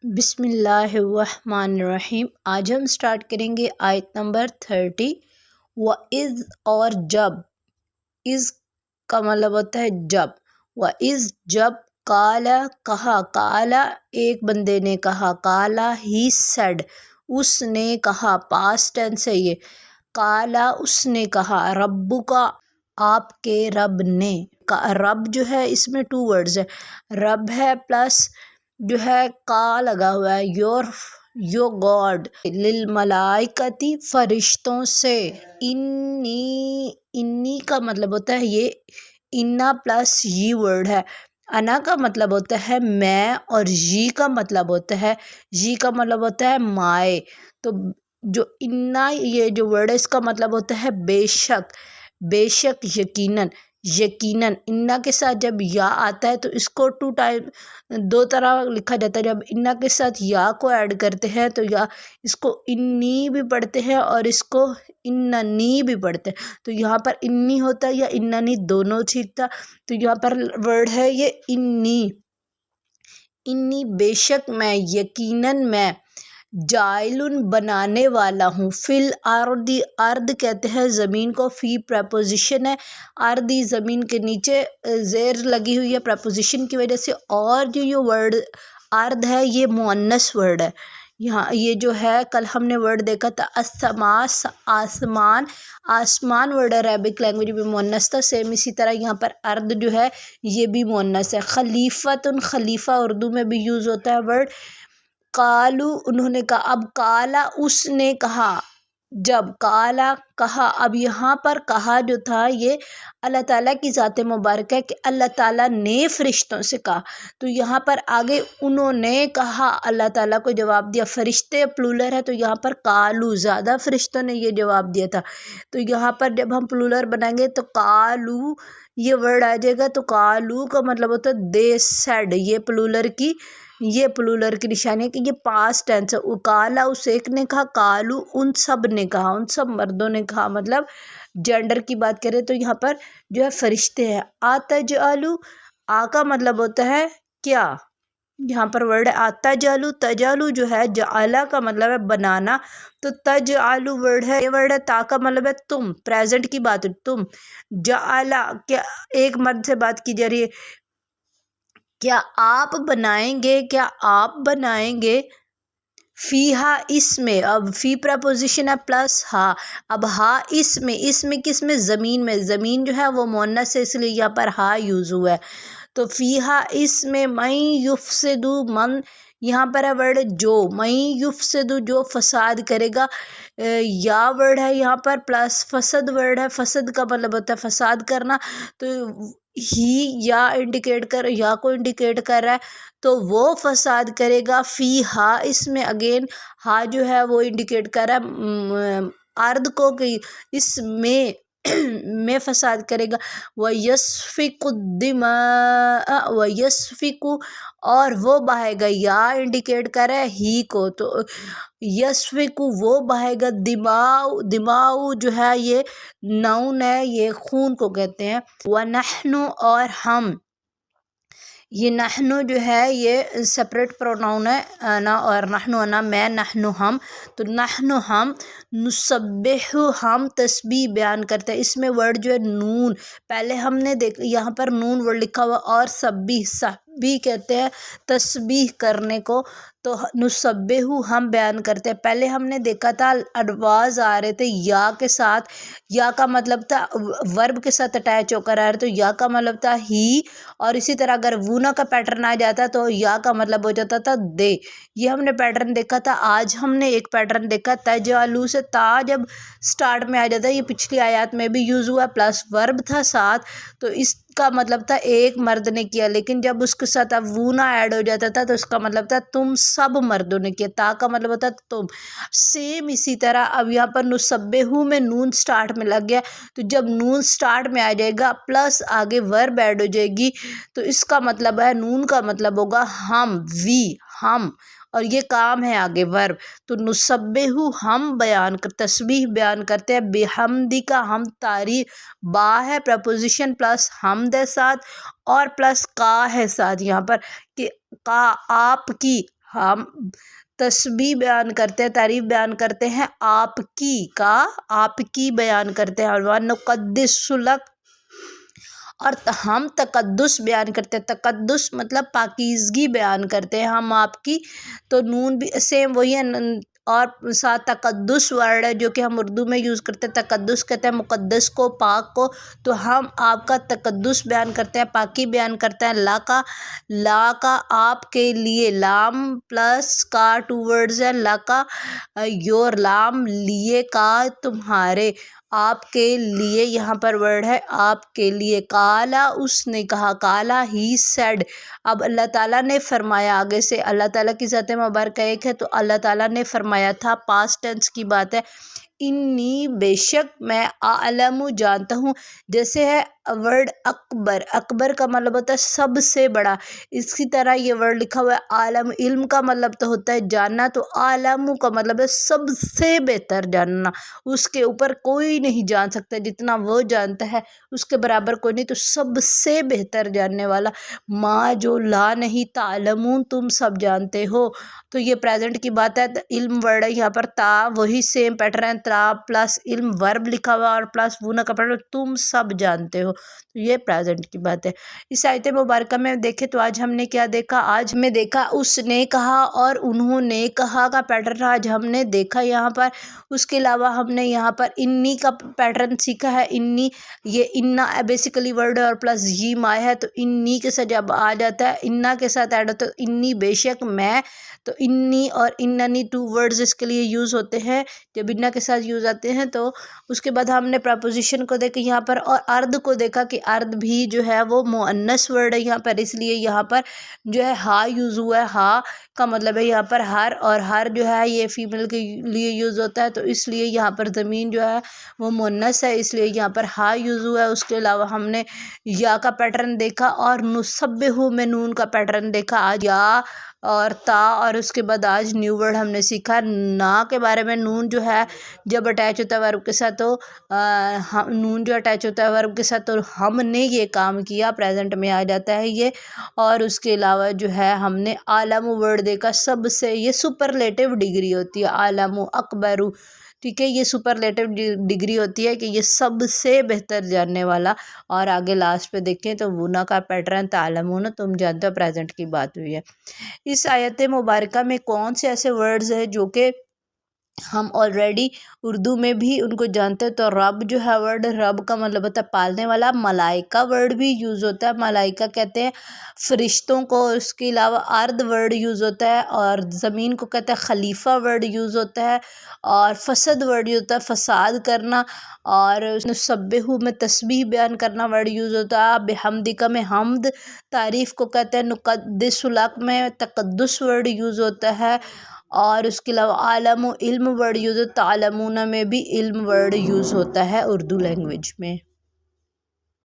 بسم اللہ الرحمن الرحیم۔ آج ہم سٹارٹ کریں گے آیت نمبر 30۔ وَإِذْ اور جب، اِذ کا مطلب ہوتا ہے جب، وَإِذْ جب، قَالَ کہا، قَالَ ایک بندے نے کہا، قَالَ he said اس نے کہا، پاسٹ ٹینس ہے یہ، قَالَ اس نے کہا، ربک آپ کے رب نے، رب جو ہے اس میں 2 ورڈز ہے، رب ہے پلس جو ہے کا لگا ہوا ہے، یور گاڈ، للملائکتی فرشتوں سے، انی کا مطلب ہوتا ہے یہ انا پلس یہ ورڈ ہے، انا کا مطلب ہوتا ہے میں، اور جی کا مطلب ہوتا ہے مائے، تو جو انا یہ جو ورڈ ہے اس کا مطلب ہوتا ہے بے شک، بے شک، یقیناً، یقیناً۔ انا کے ساتھ جب یا آتا ہے تو اس کو 2 طرح لکھا جاتا ہے، جب انا کے ساتھ یا کو ایڈ کرتے ہیں تو یا اس کو انی بھی پڑھتے ہیں اور اس کو اننی بھی پڑھتے ہیں، تو یہاں پر انی ہوتا ہے یا اننی دونوں ٹھیک تھا، تو یہاں پر ورڈ ہے یہ انی بے شک میں، یقیناً میں، جائل بنانے والا ہوں، فی الارض، ارض کہتے ہیں زمین کو، فی پریپوزیشن ہے، ارضی زمین کے نیچے زیر لگی ہوئی ہے پریپوزیشن کی وجہ سے، اور جو یہ ورڈ ارض ہے یہ مؤنث ورڈ ہے، یہاں یہ جو ہے کل ہم نے ورڈ دیکھا تھا السماء، آسمان، آسمان ورڈ عربک لینگویج میں مؤنث تھا، سیم اسی طرح یہاں پر ارض جو ہے یہ بھی مؤنث ہے، خلیفتن، خلیفہ اردو میں بھی یوز ہوتا ہے ورڈ، قالو انہوں نے کہا، اب قالا اس نے کہا، جب قالا کہا، اب یہاں پر کہا جو تھا یہ اللہ تعالیٰ کی ذات مبارک ہے کہ اللہ تعالیٰ نے فرشتوں سے کہا، تو یہاں پر آگے انہوں نے کہا، اللہ تعالیٰ کو جواب دیا، فرشتے پلولر ہے تو یہاں پر قالو زیادہ فرشتوں نے یہ جواب دیا تھا، تو یہاں پر جب ہم پلولر بنائیں گے تو قالو یہ ورڈ آ جائے گا، تو قالو کا مطلب ہوتا ہے دے سیڈ، یہ پلولر کی نشانی ہے کہ یہ پاسٹ ٹینس ہے، قالا اس ایک نے کہا، قالو ان سب نے کہا، ان سب مردوں نے کہا، مطلب جینڈر کی بات کریں تو یہاں پر جو ہے فرشتے ہیں، آتجعلو، آ کا مطلب ہوتا ہے کیا، یہاں پر ورڈ ہے آتجعلو، تجعلو جو ہے جعلا کا مطلب ہے بنانا، تو تجعلو ورڈ ہے، یہ ورڈ ہے تا کا مطلب ہے تم، پریزنٹ کی بات ہے تم، جعلا کیا ایک مرد سے بات کی جا رہی ہے، کیا آپ بنائیں گے، کیا آپ بنائیں گے، فیہا اس میں، اب فی پریپوزیشن ہے پلس ہا، اب ہا اس میں کس میں، زمین میں، زمین جو ہے وہ مؤنث ہے اس لیے یہاں پر ہا یوز ہوا ہے، تو فیہا اس میں، من یفسدو، من یہاں پر ہے ورڈ جو، من یفسدو جو فساد کرے گا، یا ورڈ ہے یہاں پر پلس فسد ورڈ ہے، فسد کا مطلب ہوتا ہے فساد کرنا، تو ہی یا کو انڈیکیٹ کر رہا ہے، تو وہ فساد کرے گا، فی ہا اس میں، اگین ہا جو ہے وہ انڈیکیٹ کر رہا ہے ارد کو کہ اس میں فساد کرے گا، وَيَسْفِكُ الدِّمَاءَ، وَيَسْفِكُ اور وہ بہائے گا، یا انڈیکیٹ کر رہا ہے ہی کو، تو یسفک وہ بہائے گا، دماؤ جو ہے یہ ناؤن ہے، یہ خون کو کہتے ہیں، وَنَحْنُ اور ہم، یہ نحنو جو ہے یہ سپریٹ پروناؤن ہے، انا اور نحنو، انا میں، نحنو ہم، تو نحنو ہم، نسبح ہم تسبیح بیان کرتے ہیں، اس میں ورڈ جو ہے نون، پہلے ہم نے دیکھ یہاں پر نون ورڈ لکھا ہوا، اور سبیح کہتے ہیں تسبیح کرنے کو، تو نسبح ہم بیان کرتے ہیں، پہلے ہم نے دیکھا تھا الفاظ آ رہے تھے یا کے ساتھ، یا کا مطلب تھا ورب کے ساتھ اٹیچ ہو کر آ رہے، تو یا کا مطلب تھا ہی، اور اسی طرح اگر وونا کا پیٹرن آ جاتا تو یا کا مطلب ہو جاتا تھا دے، یہ ہم نے پیٹرن دیکھا تھا، آج ہم نے ایک پیٹرن دیکھا تجعلو سے، تا جب سٹارٹ میں آ جاتا ہے، یہ پچھلی آیات میں بھی یوز ہوا، پلس ورب تھا ساتھ، تو اس کا مطلب تھا ایک مرد نے کیا، لیکن جب اس کے ساتھ اب وونا ایڈ ہو جاتا تھا تو اس کا مطلب تھا تم سب مردوں نے کیا، تا کا مطلب ہوتا تم، سیم اسی طرح اب یہاں پر نسبحو میں نون سٹارٹ میں لگ گیا، تو جب نون سٹارٹ میں آ جائے گا پلس آگے ورب ایڈ ہو جائے گی، تو اس کا مطلب ہے نون کا مطلب ہوگا ہم، ہم، اور یہ کام ہے آگے ورب، تو نسبحو ہم تسبیح بیان کرتے ہیں، بحمدی کا ہم تعریف، با ہے پریپوزیشن پلس حمد ہے ساتھ، اور پلس کا ہے ساتھ یہاں پر کہ کا آپ کی ہم تسبیح بیان کرتے ہیں، تعریف بیان کرتے ہیں آپ کی آپ کی بیان کرتے ہیں، وَنُقَدِّسُ لَكَ، اور ہم تقدس بیان کرتے ہیں، تقدس مطلب پاکیزگی بیان کرتے ہیں ہم آپ کی، تو نون بھی سیم وہی ہے، اور ساتھ تقدس ورڈ ہے جو کہ ہم اردو میں یوز کرتے ہیں، تقدس کہتے ہیں مقدس کو، پاک کو، تو ہم آپ کا تقدس بیان کرتے ہیں، پاکی بیان کرتے ہیں، لا کا آپ کے لیے، لام پلس کا 2 ورڈز ہیں، لا کا یور، لام لیے کا تمہارے، آپ کے لیے یہاں پر ورڈ ہے آپ کے لیے، کالا اس نے کہا، کالا ہی سیڈ، اب اللہ تعالیٰ نے فرمایا، آگے سے اللہ تعالیٰ کی ذات مبارکہ ایک ہے تو اللہ تعالیٰ نے فرمایا تھا، پاسٹ ٹینس کی بات ہے، انی بے شک میں، اعلم جانتا ہوں، جیسے ہے ورڈ اکبر، اکبر کا مطلب ہوتا ہے سب سے بڑا، اس کی طرح یہ ورڈ لکھا ہوا ہے عالم، علم کا مطلب تو ہوتا ہے جاننا، تو عالم کا مطلب ہے سب سے بہتر جاننا، اس کے اوپر کوئی نہیں جان سکتا جتنا وہ جانتا ہے، اس کے برابر کوئی نہیں، تو سب سے بہتر جاننے والا، ماں جو لا نہیں تعلمون تم سب جانتے ہو، تو یہ پریزنٹ کی بات ہے، علم ورڈ ہے یہاں پر، تا وہی سیم پیٹرن، تا پلس علم ورب لکھا ہوا اور پلس ونا کا پیٹرن، تم سب جانتے ہو، تو یہ پریزنٹ کی بات ہے۔ اس آیت مبارکہ میں دیکھیں تو آج ہم نے کیا دیکھا، آج ہم نے دیکھا اس نے کہا اور انہوں نے کہا کا پیٹرن آج ہم نے دیکھا یہاں پر، اس کے علاوہ ہم نے یہاں پر انی کا پیٹرن سیکھا ہے، انی، یہ انا بیسیکلی ورڈ ہے اور پلس جی مائے ہے، تو انی کے ساتھ جب آ جاتا ہے، انا کے ساتھ ایڈ ہوتا ہے، انی بے شک میں، تو انی اور اننی 2 ورڈز اس کے لیے یوز ہوتے ہیں، جب انا کے ساتھ یوز آتے ہیں، تو اس کے بعد ہم نے پریپوزیشن کو دیکھا یہاں پر، اور ارد کو دیکھا کہ ارد بھی جو ہے وہ مؤنث ورڈ ہے یہاں پر، اس لیے یہاں پر جو ہے ہا یوز ہوا ہے، ہا کا مطلب ہے یہاں پر ہر، اور ہر جو ہے یہ فیمیل کے لیے یوز ہوتا ہے، تو اس لیے یہاں پر زمین جو ہے وہ مؤنث ہے، اس لیے یہاں پر ہا یوز ہوا ہے۔ اس کے علاوہ ہم نے یا کا پیٹرن دیکھا اور نسبح میں نون کا پیٹرن دیکھا، آج یا اور تا، اور اس کے بعد آج نیو ورڈ ہم نے سیکھا نا کے بارے میں، نون جو ہے جب اٹیچ ہوتا ہے ورب کے ساتھ، تو نون جو اٹیچ ہوتا ہے ورب کے ساتھ، تو ہم نے یہ کام کیا، پریزنٹ میں آ جاتا ہے یہ، اور اس کے علاوہ جو ہے ہم نے عالم ورڈ دیکھا، سب سے، یہ سپرلیٹو ڈگری ہوتی ہے، عالم اکبر، ٹھیک ہے، یہ سپرلیٹو ڈگری ہوتی ہے کہ یہ سب سے بہتر جاننے والا، اور آگے لاسٹ پہ دیکھیں تو ونا کا پیٹرن تعلمون، تم جانتے ہو، پریزنٹ کی بات ہوئی ہے۔ اس آیت مبارکہ میں کون سے ایسے ورڈز ہیں جو کہ ہم آلریڈی اردو میں بھی ان کو جانتے ہیں، تو رب جو ہے ورڈ، رب کا مطلب ہوتا ہے پالنے والا، ملائکہ ورڈ بھی یوز ہوتا ہے، ملائکہ کہتے ہیں فرشتوں کو، اس کے علاوہ ارد ورڈ یوز ہوتا ہے، اور زمین کو کہتے ہیں خلیفہ ورڈ یوز ہوتا ہے، اور فسد ورڈ یوز ہوتا ہے فساد کرنا، اور نسبح میں تسبیح بیان کرنا ورڈ یوز ہوتا ہے، بحمدک میں حمد، تعریف کو کہتے ہیں، نقدس لک میں تقدس ورڈ یوز ہوتا ہے، اور اس کے علاوہ عالم و علم ورڈ یوز ہوتا ہے، تعلمون میں بھی علم ورڈ یوز ہوتا ہے اردو لینگویج میں۔